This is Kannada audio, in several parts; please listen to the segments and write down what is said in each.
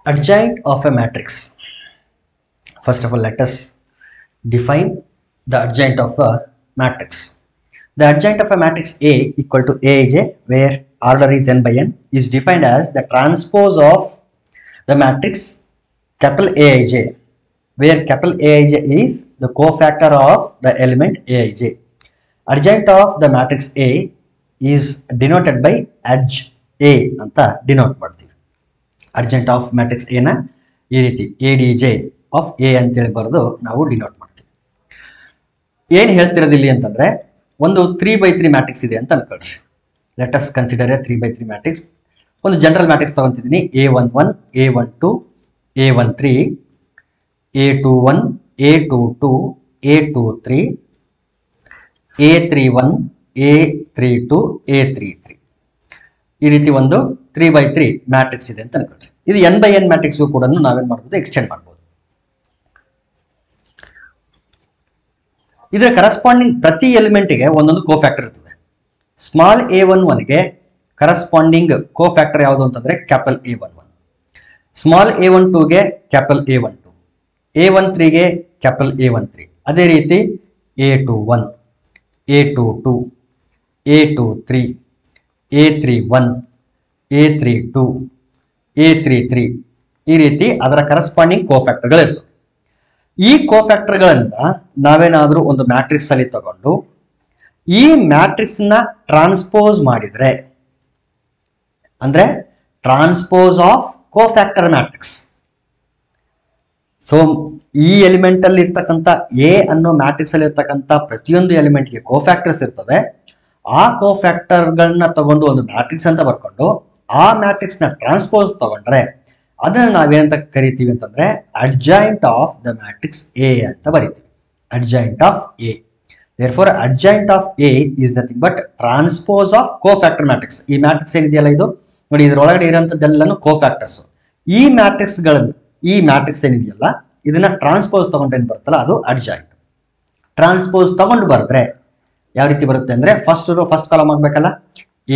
Adjoint of a matrix. First of all, let us define the adjoint of a matrix. The adjoint of a matrix A equal to Aij, where order is n by n, is defined as the transpose of the matrix capital Aij, where capital Aij is the cofactor of the element Aij. Adjoint of the matrix A is denoted by adj A ಅಂತ ಡಿನೋಟ್ ಮಾಡ್ತೀವಿ. ಅಡ್ಜೆಂಟ್ ಆಫ್ ಮ್ಯಾಟ್ರಿಕ್ಸ್ ಎ ನ ಈ ರೀತಿ ADJ ಆಫ್ ಎ ಅಂತೇಳಿ ಬರೆದು ನಾವು ಡಿನೋಟ್ ಮಾಡ್ತೀವಿ. ಏನು ಹೇಳ್ತಿರೋದು ಇಲ್ಲಿ ಅಂತಂದ್ರೆ ಒಂದು 3x3 ಮ್ಯಾಟ್ರಿಕ್ಸ್ ಇದೆ ಅಂತ ಅನ್ಕೊಳ್ರಿ. Let us consider a 3x3 matrix. ಒಂದು ಜನರಲ್ ಮ್ಯಾಟ್ರಿಕ್ಸ್ ತಗೊಂತಿದ್ದೀನಿ. A11, A12, A13, A21, A22, A23, A31, A32, A33. ಈ ರೀತಿ ಒಂದು 3x3 ಮ್ಯಾಟ್ರಿಕ್ಸ್ ಇದೆ ಅಂತ ಅನ್ಕೊಂಡ್ರಿ. ಇದು n by n ಮ್ಯಾಟ್ರಿಕ್ಸ್ ಕೂಡ ನಾವೇನ್ ಮಾಡಬಹುದು, ಎಕ್ಸ್ಟೆಂಡ್ ಮಾಡಬಹುದು. ಇದರ ಕರೆಸ್ಪಾಂಡಿಂಗ್ ಪ್ರತಿ ಎಲಿಮೆಂಟ್ ಗೆ ಒಂದೊಂದು ಕೋಫ್ಯಾಕ್ಟರ್ ಇರ್ತದೆ. ಸ್ಮಾಲ್ a11 ಗೆ ಕರೆಸ್ಪಾಂಡಿಂಗ್ ಕೋಫ್ಯಾಕ್ಟರ್ ಯಾವುದು ಅಂತಂದ್ರೆ ಕ್ಯಾಪಿಟಲ್ A11, ಸ್ಮಾಲ್ a12 ಗೆ ಕ್ಯಾಪಿಟಲ್ A12, A13 ಗೆ ಕ್ಯಾಪಿಟಲ್ A13, ಅದೇ ರೀತಿ A21, A22, A23, A31, A32, A33 ಈ ರೀತಿ ಅದರ ಕರೆಸ್ಪಾಂಡಿಂಗ್ ಕೋಫ್ಯಾಕ್ಟರ್ಗಳು ಇರ್ತವೆ. ಈ ಕೋಫ್ಯಾಕ್ಟರ್ಗಳಿಂದ ನಾವೇನಾದ್ರೂ ಒಂದು ಮ್ಯಾಟ್ರಿಕ್ಸ್ ಅಲ್ಲಿ ತಗೊಂಡು ಈ ಮ್ಯಾಟ್ರಿಕ್ಸ್ ನ ಟ್ರಾನ್ಸ್ಪೋಸ್ ಮಾಡಿದ್ರೆ ಅಂದ್ರೆ transpose of cofactor matrix. So ಈ ಎಲಿಮೆಂಟ್ ಅಲ್ಲಿ ಇರ್ತಕ್ಕಂಥ ಎ ಅನ್ನೋ ಮ್ಯಾಟ್ರಿಕ್ಸ್ ಅಲ್ಲಿ ಇರ್ತಕ್ಕಂಥ ಪ್ರತಿಯೊಂದು ಎಲಿಮೆಂಟ್ಗೆ ಕೋಫ್ಯಾಕ್ಟರ್ಸ್ ಇರ್ತವೆ. ಆ ಕೋಫ್ಯಾಕ್ಟರ್ಗಳನ್ನ ತಗೊಂಡು ಒಂದು ಮ್ಯಾಟ್ರಿಕ್ಸ್ ಅಂತ ಬರ್ಕೊಂಡು ಆ ಮ್ಯಾಟ್ರಿಕ್ಸ್ ನ ಟ್ರಾನ್ಸ್ಪೋಸ್ ತಗೊಂಡ್ರೆ ಅದನ್ನ ನಾವೇನಂತ ಕರಿತೀವಿ ಅಂತಂದ್ರೆ adjoint of the matrix A ಅಂತ ಬರೀತೀವಿ. Adjoint of A. Therefore adjoint of A is nothing but transpose of cofactor matrix. ಈ ಮ್ಯಾಟ್ರಿಕ್ಸ್ ಏನಿದೆಯಲ್ಲ ಇದು ನೋಡಿ, ಇದರೊಳಗಡೆ ಇರೋಂಥದ್ದೆಲ್ಲನೂ ಕೋಫ್ಯಾಕ್ಟರ್ಸ್. ಈ ಮ್ಯಾಟ್ರಿಕ್ಸ್ ಏನಿದೆಯಲ್ಲ ಇದನ್ನ ಟ್ರಾನ್ಸ್ಪೋಸ್ ತಗೊಂಡು ಏನ್ ಬರುತ್ತಲ್ಲ ಅದು ಅಡ್ಜಾಯಿಂಟ್. ಟ್ರಾನ್ಸ್ಪೋಸ್ ತಗೊಂಡು ಬರೆದ್ರೆ ಯಾವ ರೀತಿ ಬರುತ್ತೆ ಅಂದ್ರೆ ಫಸ್ಟ್ ಕಾಲಮ್ ಆಗ್ಬೇಕಲ್ಲ,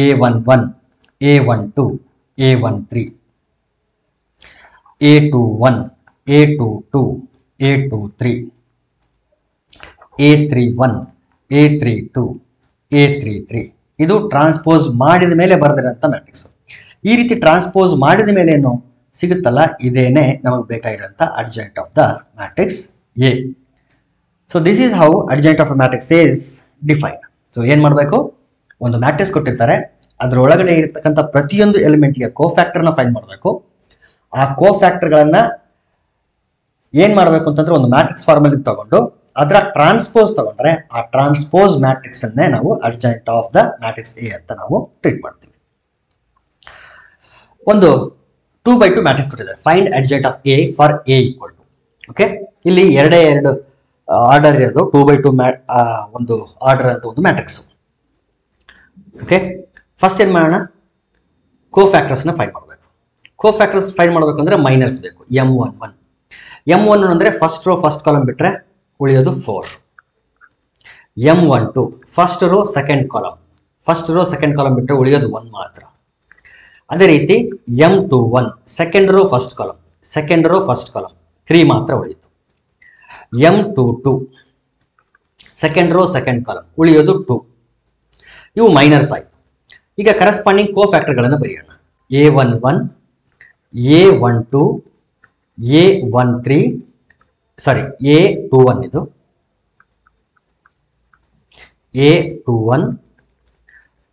A11, A12, A13, A21, A22, A23, A31, A32, A33. ಇದು ಟ್ರಾನ್ಸ್ಪೋಸ್ ಮಾಡಿದ ಮೇಲೆ ಬರೆದಿರೋಂಥ ಮ್ಯಾಟ್ರಿಕ್ಸ್. ಈ ರೀತಿ ಟ್ರಾನ್ಸ್ಪೋಸ್ ಮಾಡಿದ ಮೇಲೆ ಏನು ಸಿಗುತ್ತಲ್ಲ ಇದೇನೆ ನಮಗೆ ಬೇಕಾಗಿರೋಂಥ adjoint of the matrix A. So this is how adjoint of a matrix is defined. So ಏನ್ ಮಾಡಬೇಕು, ಒಂದು ಮ್ಯಾಟ್ರಿಕ್ಸ್ ಕೊಟ್ಟಿರ್ತಾರೆ, ಅದರೊಳಗಡೆ ಇರತಕ್ಕಂಥ ಪ್ರತಿಯೊಂದು ಎಲಿಮೆಂಟ್ಗೆ ಕೋಫ್ಯಾಕ್ಟರ್ನ ಫೈಂಡ್ ಮಾಡಬೇಕು. ಆ ಕೋಫ್ಯಾಕ್ಟರ್ಗಳನ್ನ ಏನ್ ಮಾಡಬೇಕು ಅಂತಂದ್ರೆ ಒಂದು ಮ್ಯಾಟ್ರಿಕ್ಸ್ ಫಾರ್ಮಲ್ಲಿ ತಗೊಂಡು ಅದರ ಟ್ರಾನ್ಸ್ಪೋಸ್ ತಗೊಂಡ್ರೆ ಆ ಟ್ರಾನ್ಸ್ಪೋಸ್ ಮ್ಯಾಟ್ರಿಕ್ಸ್ ಅನ್ನೇ ನಾವು adjoint of the matrix A ಅಂತ ನಾವು ಟ್ರೀಟ್ ಮಾಡ್ತೀವಿ. ಒಂದು 2x2 ಮ್ಯಾಟ್ರಿಕ್ಸ್ ಕೊಟ್ಟಿದ್ದಾರೆ. Find adjoint of A for A equal to. Okay, ಇಲ್ಲಿ ಎರಡು ಆರ್ಡರ್ ಇರೋದು 2x2 ಒಂದು ಆರ್ಡರ್ ಅಂತ ಒಂದು ಮ್ಯಾಟ್ರಿಕ್ಸ್. ಓಕೆ, ಫಸ್ಟ್ ಏನ್ ಮಾಡೋಣ, ಕೋಫ್ಯಾಕ್ಟರ್ಸ್ ನ ಫೈಂಡ್ ಮಾಡಬೇಕು. ಕೋಫ್ಯಾಕ್ಟರ್ಸ್ ಫೈಂಡ್ ಮಾಡಬೇಕು ಅಂದ್ರೆ ಮೈನರ್ಸ್ ಬೇಕು. M11 ಅಂದ್ರೆ ಫಸ್ಟ್ ರೋ ಫಸ್ಟ್ ಕಾಲಮ್ ಬಿಟ್ರೆ ಉಳಿಯೋದು 4. M12 first row second column ಬಿಟ್ರೆ ಉಳಿಯೋದು 1 ಮಾತ್ರ. ಅದೇ ರೀತಿ M21 second row first column 3 ಮಾತ್ರ ಉಳಿಯಿತು. M22 second row second column ಉಳಿಯೋದು 2. ಇವು ಮೈನರ್ಸ್ ಆಯ್ತು. ಈಗ ಕರೆಸ್ಪಾಂಡಿಂಗ್ ಕೋಫ್ಯಾಕ್ಟರ್ಗಳನ್ನು ಬರೆಯೋಣ. A11, A12, A13, A21 ಇದು A21,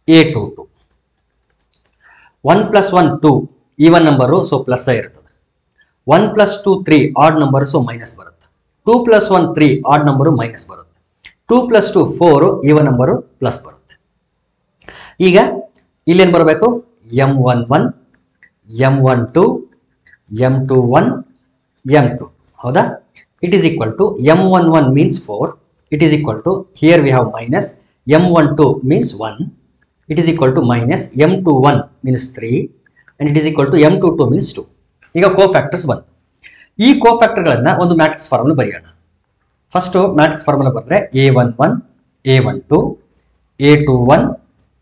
A22. 1 + 1 2 even number, so plus ಇರ್ತದೆ. 1 + 2 3 ಆಡ್ ನಂಬರ್, ಸೊ ಮೈನಸ್ ಬರುತ್ತೆ. 2 + 1 3 ಆಡ್ ನಂಬರು, ಮೈನಸ್ ಬರುತ್ತೆ. 2 + 2 4 ಈವನ್ ನಂಬರು, ಪ್ಲಸ್ ಬರುತ್ತೆ. ಈಗ ಇಲ್ಲೇನು ಬರಬೇಕು, M11, M12, M21, M2. ಹೌದಾ? It is equal to M11 means 4. It is equal to here we have minus M12 means 1. It is equal to minus M21 means 3 and it is equal to M22 means 2. ಈಗ ಕೋಫ್ಯಾಕ್ಟರ್ಸ್ ಬಂತು. ಈ ಕೋಫ್ಯಾಕ್ಟರ್ಗಳನ್ನ ಒಂದು ಮ್ಯಾಟ್ರಿಕ್ಸ್ ಫಾರ್ಮಲ್ಲಿ ಬರೆಯೋಣ. ಫಸ್ಟ್ ಮ್ಯಾಟ್ರಿಕ್ಸ್ ಫಾರ್ಮುಲಾ ಬರೆದ್ರೆ A11, A12, A21,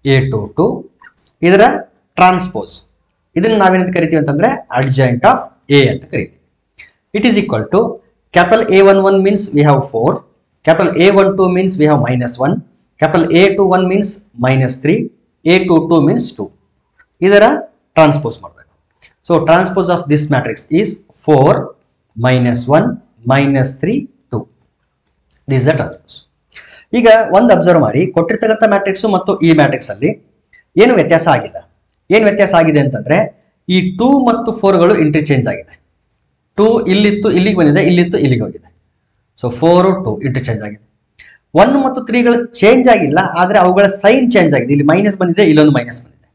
A22 ಇದರ ಟ್ರಾನ್ಸ್ಪೋಸ್. ಇದನ್ನ ನಾವೇನಂತ ಕರಿತೀವಿ ಅಂತಂದ್ರೆ ಅಡ್ಜಾಯಿಂಟ್ ಆಫ್ A ಅಂತ ಕರೀತೀವಿ. It is equal to capital A11 means we have 4, capital A12 means we have -1, capital A21 means -3, A22 means 2. ಇದರ ಟ್ರಾನ್ಸ್ಪೋಸ್ ಮಾಡಬೇಕು. So transpose of this matrix is 4 -1 -3 2. This is the transpose. ಈಗ ಒಂದು ಅಬ್ಸರ್ವ್ ಮಾಡಿ, ಕೊಟ್ಟಿರ್ತಕ್ಕಂಥ ಮ್ಯಾಟ್ರಿಕ್ಸ್ ಮತ್ತು ಈ ಮ್ಯಾಟ್ರಿಕ್ಸ್ ಅಲ್ಲಿ ಏನು ವ್ಯತ್ಯಾಸ ಆಗಿಲ್ಲ. ಏನು ವ್ಯತ್ಯಾಸ ಆಗಿದೆ ಅಂತಂದ್ರೆ ಈ 2 ಮತ್ತು 4ಗಳು ಇಂಟರ್ಚೇಂಜ್ ಆಗಿದೆ. 2 ಇಲ್ಲಿತ್ತು ಇಲ್ಲಿಗೆ ಬಂದಿದೆ, ಇಲ್ಲಿತ್ತು ಇಲ್ಲಿಗೆ ಹೋಗಿದೆ. ಸೊ 4 2 ಇಂಟರ್ಚೇಂಜ್ ಆಗಿದೆ. 1 ಮತ್ತು 3ಗಳು ಚೇಂಜ್ ಆಗಿಲ್ಲ, ಆದರೆ ಅವುಗಳ ಸೈನ್ ಚೇಂಜ್ ಆಗಿದೆ. ಇಲ್ಲಿ ಮೈನಸ್ ಬಂದಿದೆ, ಇಲ್ಲೊಂದು ಮೈನಸ್ ಬಂದಿದೆ.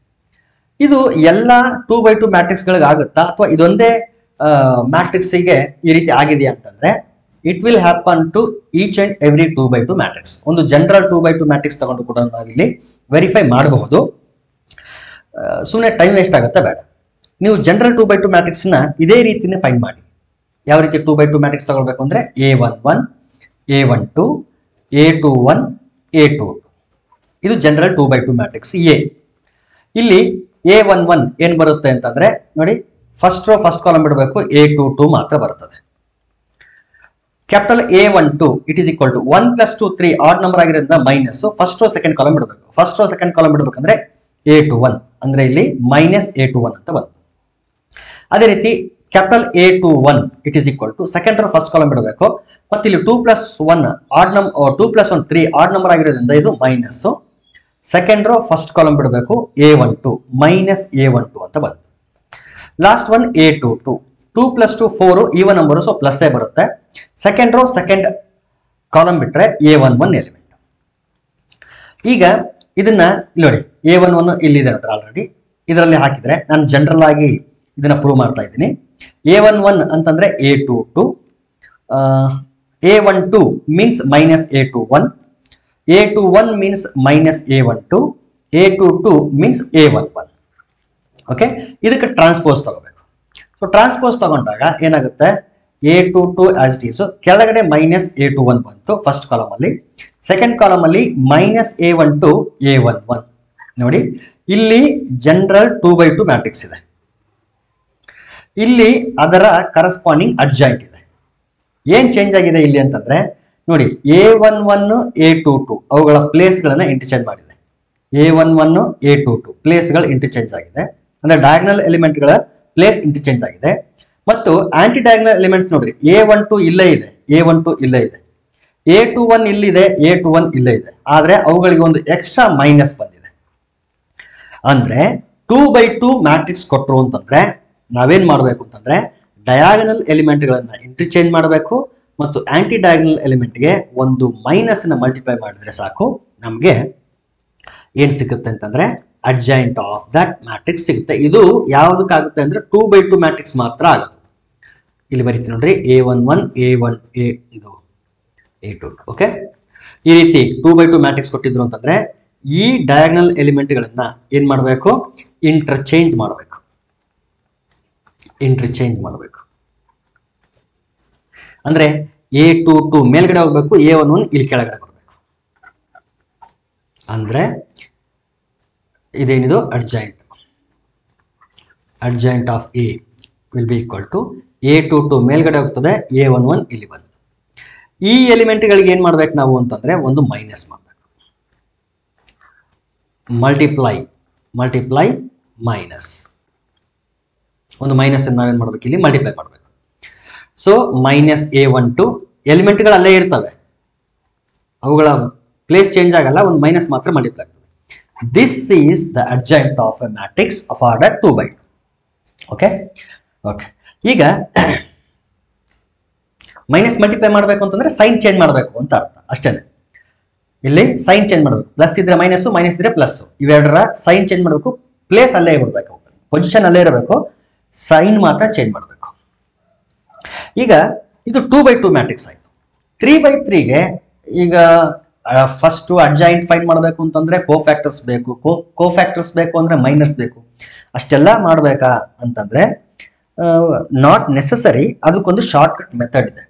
ಇದು ಎಲ್ಲ 2x2 ಮ್ಯಾಟ್ರಿಕ್ಸ್ಗಳಿಗೆ ಆಗುತ್ತಾ ಅಥವಾ ಇದೊಂದೇ ಮ್ಯಾಟ್ರಿಕ್ಸಿಗೆ ಈ ರೀತಿ ಆಗಿದೆಯಾ ಅಂತಂದ್ರೆ it will happen to each and every 2x2 matrix. ಒಂದು ಜನರಲ್ 2x2 ಮ್ಯಾಟ್ರಿಕ್ಸ್ ತಗೊಂಡು ಕೂಡ ನಾವಿಲ್ಲಿ ವೆರಿಫೈ ಮಾಡಬಹುದು. ಸುಮ್ಮನೆ ಟೈಮ್ ವೇಸ್ಟ್ ಆಗುತ್ತೆ ಬೇಡ. ನೀವು ಜನರಲ್ 2x2 ಮ್ಯಾಟ್ರಿಕ್ಸ್ನ ಇದೇ ರೀತಿನೇ ಫೈಂಡ್ ಮಾಡಿ. ಯಾವ ರೀತಿ 2x2 ಮ್ಯಾಟ್ರಿಕ್ಸ್ ತಗೊಳ್ಬೇಕು ಅಂದ್ರೆ A11 A12 A21 A22 ಇದು ಜನರಲ್ 2x2 ಮ್ಯಾಟ್ರಿಕ್ಸ್ ಎ. ಇಲ್ಲಿ A11 ಏನ್ ಬರುತ್ತೆ ಅಂತಂದ್ರೆ ನೋಡಿ, ಫಸ್ಟ್ ರೋ ಫಸ್ಟ್ ಕಾಲಮ್ ಬಿಡಬೇಕು, A22 ಮಾತ್ರ ಬರುತ್ತದೆ. Capital A12 it is equal to 1 + 2 3 odd number ಆಗಿರೋದ್ರಿಂದ minus first row second column ಬಿಡಬೇಕು. ಫಸ್ಟ್ ರೋ ಸೆಕೆಂಡ್ ಕಾಲಮ್ ಬಿಡಬೇಕಂದ್ರೆ A21 ಅಂದ್ರೆ ಇಲ್ಲಿ -A21 ಅಂತ ಬಂತು. ಅದೇ ರೀತಿ capital A21 it is equal to second row first column ಬಿಡಬೇಕು. ಮತ್ತೆ ಇಲ್ಲಿ 2 + 1 ಆಡ್ ನಂಬರ್ 2 + 1 3 ಆಡ್ ನಂಬರ್ ಆಗಿರೋದ್ರಿಂದ ಇದು minus. Second row first column ಬಿಡಬೇಕು, A12 -A12 ಅಂತ ಬಂತು. Last one A22 2 + 2 4 even number, so plus ಬರುತ್ತೆ. ಸೆಕೆಂಡ್ ರೋ ಸೆಕೆಂಡ್ ಕಾಲಮ್ ಬಿಟ್ರೆ A11 ಎಲಿಮೆಂಟ್. ಈಗ ಇದನ್ನ ನೋಡಿ, A11 ಇಲ್ಲಿದೆ ನೋಡ್ರಿ ಆಲ್ರೆಡಿ. ಇದರಲ್ಲಿ ಹಾಕಿದ್ರೆ ನಾನು ಜನರಲ್ ಆಗಿ ಇದನ್ನ ಪ್ರೂವ್ ಮಾಡ್ತಾ ಇದ್ದೀನಿ. A11 ಅಂತಂದ್ರೆ A22, A12 means -A21, A21 means -A12, A22 means A11. Okay, ಇದಕ್ಕೆ ಟ್ರಾನ್ಸ್ಪೋಸ್ ತಗೋಬೇಕು. ಸೊ ಟ್ರಾನ್ಸ್ಪೋಸ್ ತಗೊಂಡಾಗ ಏನಾಗುತ್ತೆ, A22 ಆಸ್ ಇಟ್ ಈಸ್ ಕೆಳಗಡೆ -A21 ಬಂತು ಫಸ್ಟ್ ಕಾಲಮ್ ಅಲ್ಲಿ, ಸೆಕೆಂಡ್ ಕಾಲಮ್ ಅಲ್ಲಿ -A12 A11. ನೋಡಿ, ಇಲ್ಲಿ ಜನರಲ್ 2x2 ಮ್ಯಾಟ್ರಿಕ್ಸ್ ಇದೆ, ಇಲ್ಲಿ ಅದರ ಕರೆಸ್ಪಾಂಡಿಂಗ್ ಅಡ್ಜಾಯಿಂಟ್ ಇದೆ. ಏನ್ ಚೇಂಜ್ ಆಗಿದೆ ಇಲ್ಲಿ ಅಂತಂದ್ರೆ ನೋಡಿ, A11 A22 ಅವುಗಳ ಪ್ಲೇಸ್ಗಳನ್ನ ಇಂಟರ್ಚೇಂಜ್ ಮಾಡಿದೆ. A11 A22 ಪ್ಲೇಸ್ಗಳು ಇಂಟರ್ಚೇಂಜ್ ಆಗಿದೆ, ಅಂದ್ರೆ ಡಯಾಗ್ನಲ್ ಎಲಿಮೆಂಟ್ಗಳ ಪ್ಲೇಸ್ ಇಂಟರ್ಚೇಂಜ್ ಆಗಿದೆ. ಮತ್ತು ಆಂಟಿ ಡಯಾಗ್ನಲ್ ಎಲಿಮೆಂಟ್ಸ್ ನೋಡ್ರಿ, A12 ಇಲ್ಲೇ ಇದೆ, A12 ಇಲ್ಲೇ ಇದೆ, A21 ಇಲ್ಲಿದೆ, A21 ಇಲ್ಲೇ ಇದೆ. ಆದ್ರೆ ಅವುಗಳಿಗೆ ಒಂದು ಎಕ್ಸ್ಟ್ರಾ ಮೈನಸ್ ಬಂದಿದೆ. ಅಂದ್ರೆ 2x2 ಮ್ಯಾಟ್ರಿಕ್ಸ್ ಕೊಟ್ಟರು ಅಂತಂದ್ರೆ ನಾವೇನ್ ಮಾಡಬೇಕು ಅಂತಂದ್ರೆ ಡಯಾಗನಲ್ ಎಲಿಮೆಂಟ್ಗಳನ್ನ ಇಂಟರ್ಚೇಂಜ್ ಮಾಡಬೇಕು ಮತ್ತು ಆಂಟಿ ಡಯಾಗನಲ್ ಎಲಿಮೆಂಟ್ಗೆ ಒಂದು ಮೈನಸ್ ನ ಮಲ್ಟಿಪ್ಲೈ ಮಾಡಿದ್ರೆ ಸಾಕು, ನಮಗೆ ಏನ್ ಸಿಗುತ್ತೆ ಅಂತಂದ್ರೆ ಅಡ್ಜಾಯಿಂಟ್ ಆಫ್ ದಟ್ ಮ್ಯಾಟ್ರಿಕ್ಸ್ ಸಿಗುತ್ತೆ. ಇದು ಯಾವುದಕ್ಕಾಗುತ್ತೆ ಅಂದ್ರೆ 2x2 ಮ್ಯಾಟ್ರಿಕ್ಸ್ ಮಾತ್ರ ಆಗುತ್ತೆ. ಇಲ್ಲಿ ಬರೀತೀನಿ ನೋಡ್ರಿ, A11 A1 ಇದು A22. ಓಕೆ, ಈ ರೀತಿ 2x2 ಮ್ಯಾಟ್ರಿಕ್ಸ್ ಕೊಟ್ಟಿದ್ರು ಅಂತಂದ್ರೆ ಈ ಡಯಾಗನಲ್ ಎಲಿಮೆಂಟ್ಗಳನ್ನ ಏನ್ ಮಾಡಬೇಕು, ಇಂಟರ್ಚೇಂಜ್ ಮಾಡಬೇಕು. ಅಂದ್ರೆ A22 ಮೇಲ್ಗಡೆ ಹೋಗ್ಬೇಕು, A11 ಇಲ್ಲಿ ಕೆಳಗಡೆ ಬರಬೇಕು. ಅಂದ್ರೆ ಇದೇನಿದು adjoint of A will be equal to A22 ಮೇಲ್ಗಡೆ ಹೋಗ್ತದೆ, A11 ಇಲ್ಲಿ ಬಂತು. ಈ ಎಲಿಮೆಂಟ್ಗಳಿಗೆ ಏನ್ ಮಾಡ್ಬೇಕು ನಾವು ಅಂತಂದ್ರೆ ಒಂದು ಮೈನಸ್ ಮಾಡಬೇಕು. ಮಲ್ಟಿಪ್ಲೈ ಮೈನಸ್, ಒಂದು ಮೈನಸ್ ನಾವೇನ್ ಮಾಡ್ಬೇಕು, ಇಲ್ಲಿ ಮಲ್ಟಿಪ್ಲೈ ಮಾಡಬೇಕು. ಸೊ -A12 ಎಲಿಮೆಂಟ್ಗಳು ಅಲ್ಲೇ ಇರ್ತವೆ, ಅವುಗಳ ಪ್ಲೇಸ್ ಚೇಂಜ್ ಆಗಲ್ಲ, ಒಂದು ಮೈನಸ್ ಮಾತ್ರ ಮಲ್ಟಿಪ್ಲೈ ಆಗ್ತದೆ. This is the adjoint of A matrix of order 2x2. Okay, ಈಗ ಮೈನಸ್ ಮಲ್ಟಿಪ್ಲೈ ಮಾಡಬೇಕು ಅಂತಂದ್ರೆ ಸೈನ್ ಚೇಂಜ್ ಮಾಡಬೇಕು ಅಂತ ಅರ್ಥ, ಅಷ್ಟೇನೆ. ಇಲ್ಲಿ ಸೈನ್ ಚೇಂಜ್ ಮಾಡಬೇಕು, ಪ್ಲಸ್ ಇದ್ರೆ ಮೈನಸ್, ಮೈನಸ್ ಇದ್ರೆ ಪ್ಲಸ್, ಇವೆರಡರ ಸೈನ್ ಚೇಂಜ್ ಮಾಡಬೇಕು. ಪ್ಲೇಸ್ ಅಲ್ಲೇ ಇರಬೇಕು, ಪೊಸಿಷನ್ ಅಲ್ಲೇ ಇರಬೇಕು, ಸೈನ್ ಮಾತ್ರ ಚೇಂಜ್ ಮಾಡಬೇಕು. ಈಗ ಇದು 2x2 ಮ್ಯಾಟ್ರಿಕ್ಸ್ ಆಯ್ತು. 3x3ಗೆ ಈಗ ಫಸ್ಟ್ ಅಡ್ಜಾಯಿಂಟ್ ಫೈಂಡ್ ಮಾಡಬೇಕು ಅಂತಂದ್ರೆ ಕೋಫ್ಯಾಕ್ಟರ್ಸ್ ಬೇಕು, ಕೋಫ್ಯಾಕ್ಟರ್ಸ್ ಬೇಕು ಅಂದ್ರೆ ಮೈನಸ್ ಬೇಕು. ಅಷ್ಟೆಲ್ಲ ಮಾಡ್ಬೇಕಾ ಅಂತಂದ್ರೆ ನಾಟ್ ನೆಸಸರಿ. ಅದಕ್ಕೊಂದು ಶಾರ್ಟ್ ಕಟ್ ಮೆಥಡ್ ಇದೆ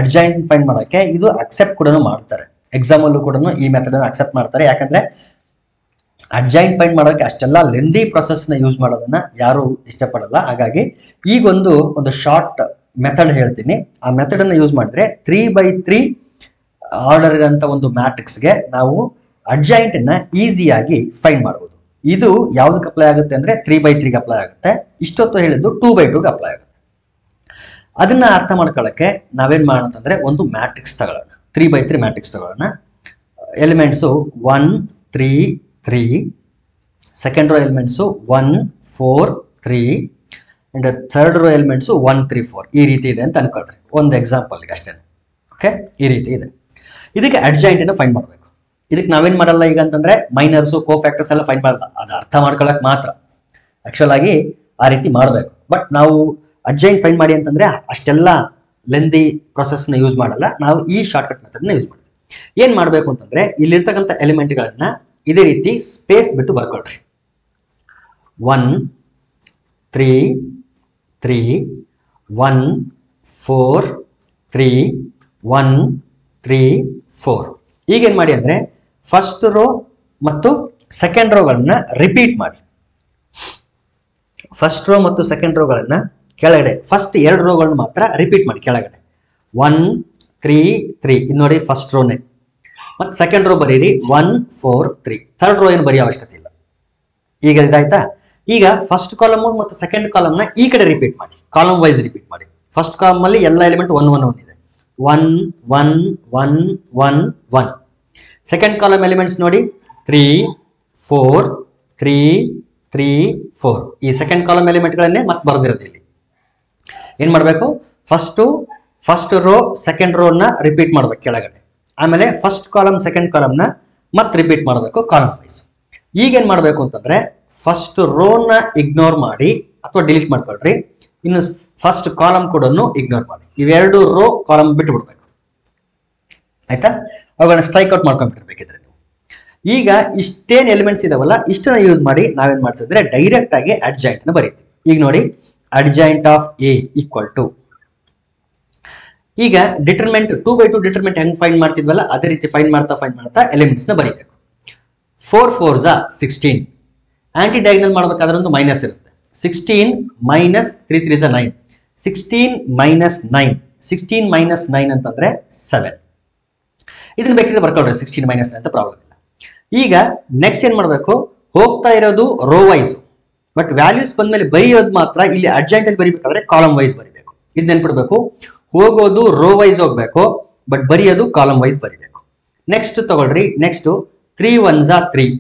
ಅಡ್ಜಾಯಿಂಟ್ ಫೈಂಡ್ ಮಾಡೋಕ್ಕೆ. ಇದು ಅಕ್ಸೆಪ್ಟ್ ಕೂಡ ಮಾಡ್ತಾರೆ, ಎಕ್ಸಾಮ್ ಅಲ್ಲೂ ಕೂಡ ಈ ಮೆಥಡ್ ಅಕ್ಸೆಪ್ಟ್ ಮಾಡ್ತಾರೆ. ಯಾಕಂದ್ರೆ ಅಡ್ಜಾಯಿಂಟ್ ಫೈಂಡ್ ಮಾಡೋಕೆ ಅಷ್ಟೆಲ್ಲ ಲೆಂದಿ ಪ್ರೊಸೆಸ್ನ ಯೂಸ್ ಮಾಡೋದನ್ನ ಯಾರು ಇಷ್ಟಪಡಲ್ಲ. ಹಾಗಾಗಿ ಈಗೊಂದು ಶಾರ್ಟ್ ಮೆಥಡ್ ಹೇಳ್ತೀನಿ. ಆ ಮೆಥಡ್ ಅನ್ನು ಯೂಸ್ ಮಾಡಿದ್ರೆ 3x3 ಆರ್ಡರ್ ಇರೋಂಥ ಒಂದು ಮ್ಯಾಟ್ರಿಕ್ಸ್ಗೆ ನಾವು ಅಡ್ಜಾಯಿಂಟ್ ಅನ್ನ ಈಸಿಯಾಗಿ ಫೈಂಡ್ ಮಾಡಬಹುದು. ಇದು ಯಾವ್ದಕ್ಕೆ ಅಪ್ಲೈ ಆಗುತ್ತೆ ಅಂದ್ರೆ 3x3ಗೆ ಅಪ್ಲೈ ಆಗುತ್ತೆ. ಇಷ್ಟೊತ್ತು ಹೇಳಿದ್ದು 2x2ಗೆ ಅಪ್ಲೈ ಆಗುತ್ತೆ. ಅದನ್ನ ಅರ್ಥ ಮಾಡ್ಕೊಳ್ಳೋಕೆ ನಾವೇನ್ ಮಾಡೋಣ ಅಂತಂದ್ರೆ ಒಂದು ಮ್ಯಾಟ್ರಿಕ್ಸ್ ತಗೊಳ್ಳೋಣ. 3x3 ಮ್ಯಾಟ್ರಿಕ್ಸ್ ತಗೊಳ್ಳೋಣ. Elements 1 3 3, second row elements 1 4 3 and third row elements 1 3 4. ಈ ರೀತಿ ಇದೆ ಅಂತ ಅನ್ಕೊಳ್ರಿ, ಒಂದು ಎಕ್ಸಾಂಪಲ್ಗೆ ಅಷ್ಟೇ. ಓಕೆ, ಈ ರೀತಿ ಇದೆ. ಇದಕ್ಕೆ ಅಡ್ಜಾಯಿಂಟ್ ಅನ್ನು ಫೈಂಡ್ ಮಾಡಬೇಕು. ಇದಕ್ಕೆ ನಾವೇನ್ ಮಾಡಲ್ಲ ಈಗ ಅಂತಂದ್ರೆ ಮೈನರ್ಸು ಕೋಫ್ಯಾಕ್ಟರ್ಸ್ ಎಲ್ಲ ಫೈಂಡ್ ಮಾಡಲ್ಲ, ಅದು ಅರ್ಥ ಮಾಡ್ಕೊಳಕ್ ಮಾತ್ರ. ಆಕ್ಚುಲ್ ಆಗಿ ಆ ರೀತಿ ಮಾಡಬೇಕು. ಬಟ್ ನಾವು ಅಡ್ಜಾಯಿಂಟ್ ಫೈಂಡ್ ಮಾಡಿ ಅಂತಂದ್ರೆ ಅಷ್ಟೆಲ್ಲ ಲೆಂದಿ ಪ್ರೊಸೆಸ್ನ ಯೂಸ್ ಮಾಡಲ್ಲ. ನಾವು ಈ ಶಾರ್ಟ್ಕಟ್ ಮೆಥಡ್ನ ಯೂಸ್ ಮಾಡ್ತೀವಿ. ಏನ್ ಮಾಡಬೇಕು ಅಂತಂದ್ರೆ ಇಲ್ಲಿರ್ತಕ್ಕಂಥ ಎಲಿಮೆಂಟ್ಗಳನ್ನ ಇದೇ ರೀತಿ ಸ್ಪೇಸ್ ಬಿಟ್ಟು ಬರ್ಕೊಳ್ರಿ. 1 3 3 1 4 3 1 3 4. ಈಗೇನ್ ಮಾಡಿ ಅಂದ್ರೆ ಫಸ್ಟ್ ರೋ ಮತ್ತು ಸೆಕೆಂಡ್ ರೋಗಳನ್ನ ರಿಪೀಟ್ ಮಾಡಿ. ಫಸ್ಟ್ ರೋ ಮತ್ತು ಸೆಕೆಂಡ್ ರೋಗಳನ್ನ ಕೆಳಗಡೆ, ಫಸ್ಟ್ 2 ರೋಗಳನ್ನ ಮಾತ್ರ ರಿಪೀಟ್ ಮಾಡಿ ಕೆಳಗಡೆ. 1 3 3 ಇದು ನೋಡಿ ಫಸ್ಟ್ ರೋನೇ. ಮತ್ತೆ ಸೆಕೆಂಡ್ ರೋ ಬರೀರಿ 1 4 3. ಥರ್ಡ್ ರೋ ಏನು ಬರೆಯೋ ಅವಶ್ಯಕತೆ ಇಲ್ಲ. ಈಗ ಇದಾಯ್ತಾ? ಈಗ ಫಸ್ಟ್ ಕಾಲಮ್ ಮತ್ತು ಸೆಕೆಂಡ್ ಕಾಲಮ್ನ ಈ ಕಡೆ ರಿಪೀಟ್ ಮಾಡಿ, ಕಾಲಮ್ ವೈಸ್ ರಿಪೀಟ್ ಮಾಡಿ. ಫಸ್ಟ್ ಕಾಲಮ್ ಅಲ್ಲಿ ಎಲ್ಲ ಎಲಿಮೆಂಟ್ 1 1 1 ಇದೆ. 1 1 1 1 1. ಸೆಕೆಂಡ್ ಕಾಲಮ್ ಎಲಿಮೆಂಟ್ಸ್ ನೋಡಿ 3 4 3 3 4. ಈ ಸೆಕೆಂಡ್ ಕಾಲಮ್ ಎಲಿಮೆಂಟ್ಗಳನ್ನೇ ಮತ್ತೆ ಬರೆದಿರೋದು ಇಲ್ಲಿ. ಏನ್ ಮಾಡಬೇಕು? ಫಸ್ಟ್ ರೋ ಸೆಕೆಂಡ್ ರೋನ ರಿಪೀಟ್ ಮಾಡ್ಬೇಕು ಕೆಳಗಡೆ. ಆಮೇಲೆ ಫಸ್ಟ್ ಕಾಲಮ್ ಸೆಕೆಂಡ್ ಕಾಲಮ್ನ ಮತ್ತೆ ರಿಪೀಟ್ ಮಾಡಬೇಕು ಕಾಲಮ್ ವೈಸ್. ಈಗೇನ್ ಮಾಡಬೇಕು ಅಂತಂದ್ರೆ ಫಸ್ಟ್ ರೋನ ಇಗ್ನೋರ್ ಮಾಡಿ ಅಥವಾ ಡಿಲೀಟ್ ಮಾಡ್ಕೊಳ್ರಿ. ಇನ್ನು ಫಸ್ಟ್ ಕಾಲಮ್ ಕೂಡ ಇಗ್ನೋರ್ ಮಾಡಿ. ಇವೆರಡು ರೋ ಕಾಲಮ್ ಬಿಟ್ಟು ಬಿಡ್ಬೇಕು. ಆಯ್ತಾ? ಅವುಗಳನ್ನ ಸ್ಟ್ರೈಕ್ ಔಟ್ ಮಾಡ್ಕೊಂಡ್ಬಿಟ್ಟಿರ್ಬೇಕಿದ್ರೆ ನೀವು. ಈಗ ಇಷ್ಟೇನ್ ಎಲಿಮೆಂಟ್ಸ್ ಇದಾವಲ್ಲ, ಇಷ್ಟನ್ನ ಯೂಸ್ ಮಾಡಿ ನಾವೇನ್ ಮಾಡ್ತಿದ್ರೆ ಡೈರೆಕ್ಟ್ ಆಗಿ ಅಡ್ಜಾಯಿಂಟ್ ನ ಬರೀತೀವಿ. ಈಗ ನೋಡಿ, adjoint of A equal to, ಈಗ ಡಿಟರ್ಮೆಂಟ್ 2x2 ಡಿಟರ್ಮೆಂಟ್ ಹೆಂಗ್ ಫೈಂಡ್ ಮಾಡ್ತಿದ್ವಲ್ಲ ಅದೇ ರೀತಿ ಫೈಂಡ್ ಮಾಡ್ತಾ ಎಲಿಮೆಂಟ್ಸ್ ನ ಬರೀಬೇಕು. 4 4s 16. ಆಂಟಿ ಡಯಾಗ್ನಲ್ ಮಾಡ್ಬೇಕಾದ್ರೆ ಒಂದು ಮೈನಸ್ ಇರುತ್ತೆ. 16 ಮೈನಸ್ 3 3s 9. 16 ಮೈನಸ್ 9. 16 ಮೈನಸ್ 9 ಅಂತಂದ್ರೆ 7. ಇದನ್ನ ಬೇಕಿದ್ರೆ ಬರ್ಕೊಳ್ರಿ 16 ಮೈನಸ್ 9 ಅಂತ ಪ್ರಾಬ್ಲಮ್ ಇಲ್ಲ. ಈಗ ನೆಕ್ಸ್ಟ್ ಏನ್ ಮಾಡಬೇಕು? ಹೋಗ್ತಾ ಇರೋದು ರೋ ವೈಸ್, ಬಟ್ ವ್ಯಾಲ್ಯೂಸ್ ಬಂದ್ಮೇಲೆ ಬರೆಯೋದು ಮಾತ್ರ ಇಲ್ಲಿ ಅಡ್ಜಾಯಿಂಟ್ ಅಲ್ಲಿ ಬರೀಬೇಕಾದ್ರೆ ಕಾಲಮ್ ವೈಸ್ ಬರೀಬೇಕು. ಇದು ನೆನ್ಪಿಡ್ಬೇಕು. ಹೋಗೋದು ರೋ ವೈಸ್ ಹೋಗ್ಬೇಕು, ಬಟ್ ಬರೆಯೋದು ಕಾಲಮ್ ವೈಸ್ ಬರೀಬೇಕು. ನೆಕ್ಸ್ಟ್ ತಗೊಳ್ರಿ. Next 3 1s 3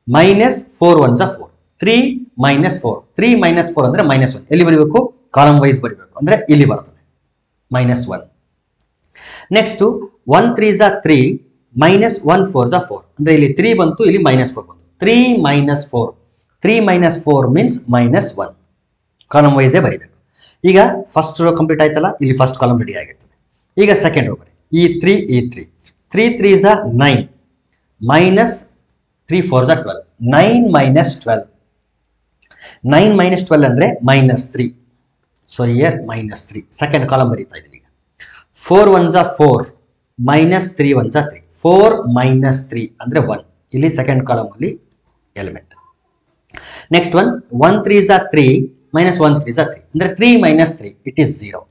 minus 4 1s 4. 3 minus 4. 3 minus 4 ಅಂದ್ರೆ -1. ಎಲ್ಲಿ ಬರೀಬೇಕು? ಕಾಲಮ್ ವೈಸ್ ಬರೀಬೇಕು. ಅಂದ್ರೆ ಇಲ್ಲಿ ಬರ್ತದೆ -1. Next 1 3s 3 minus 1 4s 4. ಅಂದ್ರೆ ಇಲ್ಲಿ 3 ಬಂತು, ಇಲ್ಲಿ -4 ಬಂತು. 3 ಮೈನಸ್ 4. 3 minus 4 means -1. ಕಾಲಮ್ ವೈಸೇ ಬರೀಬೇಕು. ಈಗ ಫಸ್ಟ್ ರೋ ಕಂಪ್ಲೀಟ್ ಆಯ್ತಲ್ಲ, ಇಲ್ಲಿ ಫಸ್ಟ್ ಕಾಲಮ್ ರೆಡಿ ಆಗಿರ್ತದೆ. ಈಗ ಸೆಕೆಂಡ್ ರೋ ಬರೀ. ಈ 3 3 3s 9 minus 3 4s 12. 9 minus 12. 9 minus 12 ಅಂದ್ರೆ -3. So here -3. ಸೆಕೆಂಡ್ ಕಾಲಮ್ ಬರೀತಾ ಇದೀವಿ. 4 1s 4 ಮೈನಸ್ 3 1s 3. 4 ಮೈನಸ್ 3 ಅಂದ್ರೆ 1. ಇಲ್ಲಿ ಸೆಕೆಂಡ್ ಕಾಲಮ್ ಅಲ್ಲಿ element. Next 1 3s 3 minus 1 3s 3 ಅಂದ್ರೆ 3 minus 3 it is 0.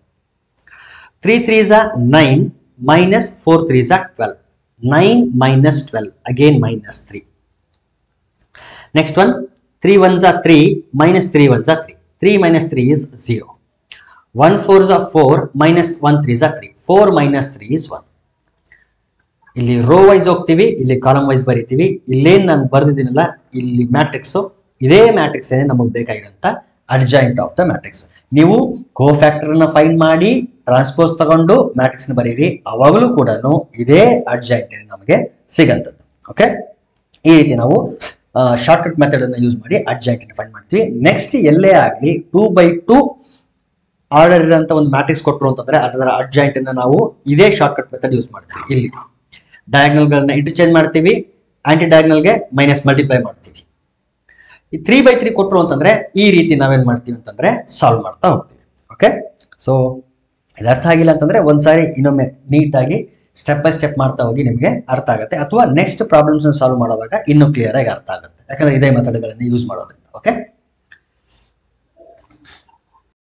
3 3s 9 minus 4 3s 12. 9 minus 12 again -3. Next one 3 1s 3 minus 3 1s 3. 3 minus 3 is 0. 1 4s 4 minus 1 3s 3. 4 minus 3 is 1. ಇಲ್ಲಿ ರೋ ವೈಸ್ ಹೋಗ್ತೀವಿ, ಇಲ್ಲಿ ಕಾಲಮ್ ವೈಸ್ ಬರೀತೀವಿ. ಇಲ್ಲೇನು ನಾನು ಬರ್ದಿದ್ದೀನಲ್ಲ ಇಲ್ಲಿ ಮ್ಯಾಟ್ರಿಕ್ಸ್, ಇದೇ ಮ್ಯಾಟ್ರಿಕ್ಸ್ ಏನೇ ನಮಗೆ ಬೇಕಾಗಿರೋಂಥ ಅಡ್ಜಾಯಿಂಟ್ ಆಫ್ ದ ಮ್ಯಾಟ್ರಿಕ್ಸ್. ನೀವು ಕೋಫ್ಯಾಕ್ಟರ್ನ ಫೈಂಡ್ ಮಾಡಿ ಟ್ರಾನ್ಸ್ಪೋಸ್ ತಗೊಂಡು ಮ್ಯಾಟ್ರಿಕ್ಸ್ ನ ಬರೀರಿ, ಅವಾಗಲೂ ಕೂಡ ಇದೇ ಅಡ್ಜಾಯಿಂಟ್ ನಮಗೆ ಸಿಗಂತದ್ದು. ಓಕೆ, ಈ ರೀತಿ ನಾವು ಶಾರ್ಟ್ಕಟ್ ಮೆಥಡ್ ಅನ್ನು ಯೂಸ್ ಮಾಡಿ ಅಡ್ಜಾಯಿಂಟ್ ಫೈಂಡ್ ಮಾಡ್ತೀವಿ. ನೆಕ್ಸ್ಟ್ ಎಲ್ಲೇ ಆಗಲಿ 2x2 ಆರ್ಡರ್ ಇರೋಂಥ ಒಂದು ಮ್ಯಾಟ್ರಿಕ್ಸ್ ಕೊಟ್ಟರು ಅಂತಂದ್ರೆ ಅದರ ಅಡ್ಜಾಯಿಂಟ್ ಅನ್ನ ನಾವು ಇದೇ ಶಾರ್ಟ್ಕಟ್ ಮೆಥಡ್ ಯೂಸ್ ಮಾಡ್ತೀವಿ. ಇಲ್ಲಿ ಡಯಾಗ್ನಲ್ಗಳನ್ನ ಇಂಟರ್ಚೇಂಜ್ ಮಾಡ್ತೀವಿ, ಆಂಟಿ ಡಯಾಗ್ನಲ್ಗೆ ಮೈನಸ್ ಮಲ್ಟಿಪ್ಲೈ ಮಾಡ್ತೀವಿ. ಈ 3x3 ಕೊಟ್ಟರು ಅಂತಂದ್ರೆ ಈ ರೀತಿ ನಾವೇನ್ ಮಾಡ್ತೀವಿ ಅಂತಂದ್ರೆ ಸಾಲ್ವ್ ಮಾಡ್ತಾ ಹೋಗ್ತೀವಿ. ಓಕೆ, ಸೊ ಇದು ಅರ್ಥ ಆಗಿಲ್ಲ ಅಂತಂದ್ರೆ ಒಂದ್ಸಾರಿ ಇನ್ನೊಮ್ಮೆ ನೀಟಾಗಿ ಸ್ಟೆಪ್ ಬೈ ಸ್ಟೆಪ್ ಮಾಡ್ತಾ ಹೋಗಿ ನಿಮಗೆ ಅರ್ಥ ಆಗುತ್ತೆ, ಅಥವಾ ನೆಕ್ಸ್ಟ್ ಪ್ರಾಬ್ಲಮ್ಸ್ ಸಾಲ್ವ್ ಮಾಡುವಾಗ ಇನ್ನೂ ಕ್ಲಿಯರ್ ಆಗಿ ಅರ್ಥ ಆಗುತ್ತೆ, ಯಾಕಂದ್ರೆ ಇದೇ ಮೆಥಡ್ಗಳನ್ನು ಯೂಸ್ ಮಾಡೋದ್ರಿಂದ. ಓಕೆ.